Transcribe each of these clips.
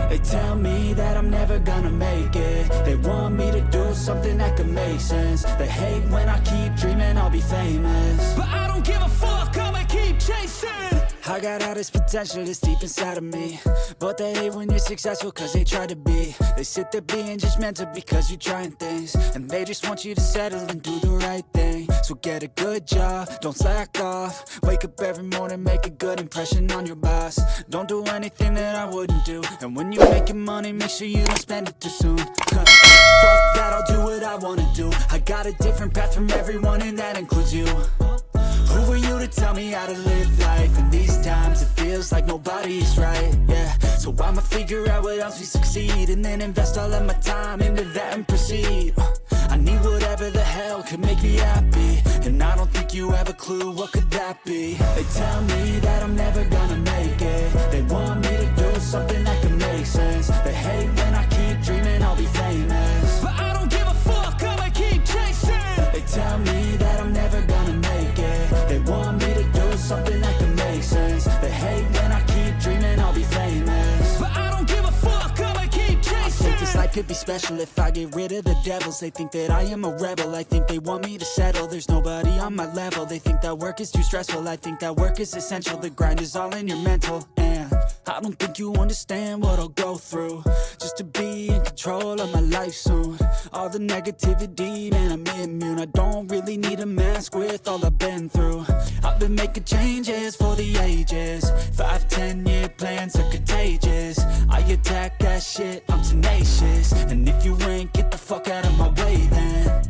They tell me that I'm never gonna make it. They want me to do something that could make sense. They hate when I keep dreaming I'll be famous, but I don't give a fuck, I'ma keep chasing. I got all this potential that's deep inside of me, but they hate when you're successful cause they try to be. They sit there being judgmental because you're trying things, and they just want you to settle and do the right thing. So get a good job, don't slack off. Wake up every morning, make a good impression on your boss. Don't do anything that I wouldn't do, and when you're making money, make sure you don't spend it too soon. Fuck that, I'll do what I wanna do. I got a different path from everyone, and that includes you. Who are you to tell me how to live life? In these times it feels like nobody's right, yeah. So I'ma figure out what else we succeed, and then invest all of my time into that and proceed. I need whatever the hell could make me happy, and I don't think you have a clue what could that be. They tell me that I'm never gonna make it. They want me to do something that can make sense. They hate when I keep dreaming I'll be famous, but I don't give a fuck, I'ma keep chasing. They tell me that I'm never gonna make it. They want me to do something that can make sense. They hate when I keep dreaming I'll be famous, but I don't give a fuck, I'ma keep chasing. I think this life could be special if I get rid of the devils. They think that I am a rebel, I think they want me to settle. There's nobody on my level. They think that work is too stressful, I think that work is essential. The grind is all in your mental, and I don't think you understand what I'll go through just to be in control of my life soon. All the negativity, man, I'm immune. I don't really need a mask with all I've been through. I've been making changes for the ages. 5-10 year plans are contagious. I attack that shit, I'm tenacious. And if you ain't, get the fuck out of my way then.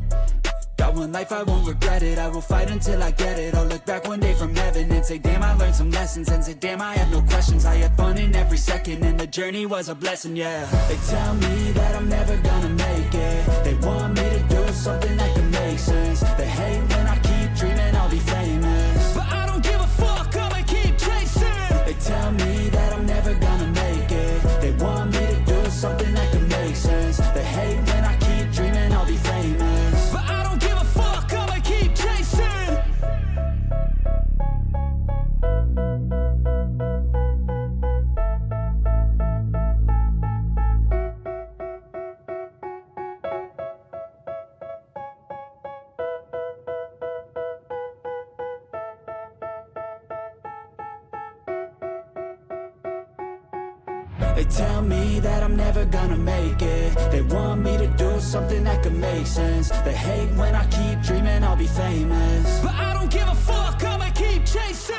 Got one life, I won't regret it. I will fight until I get it. I'll look back one day from heaven and say, damn, I learned some lessons. And say, damn, I have no questions. I had fun in every second, and the journey was a blessing, yeah. They tell me that I'm never gonna make it. They want me to do something that can make sense. They hate when I keep dreaming I'll be famous, but I don't give a fuck, I'ma keep chasing. They tell me that I'm never gonna make it. They want me to do something that can make sense. They hate when I keep dreaming I'll be famous, but I don't give a fuck, I'ma keep chasing. They tell me that I'm never gonna make it. They want me to do something that can make sense. They hate when I keep dreaming I'll be famous, but I don't give a fuck, I'ma keep chasing.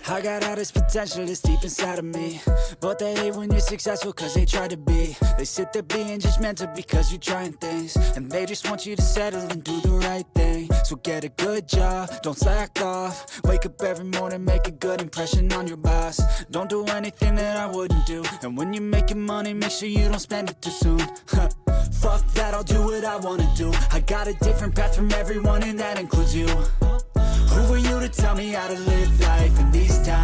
I got all this potential that's deep inside of me, but they hate when you're successful cause they try to be. They sit there being judgmental because you're trying things, and they just want you to settle and do the right thing. So get a good job, don't slack off. Wake up every morning, make a good impression on your boss. Don't do anything that I wouldn't do, and when you're making money, make sure you don't spend it too soon. Fuck that, I'll do what I wanna do. I got a different path from everyone, and that includes you. Who are you to tell me how to live life in these times?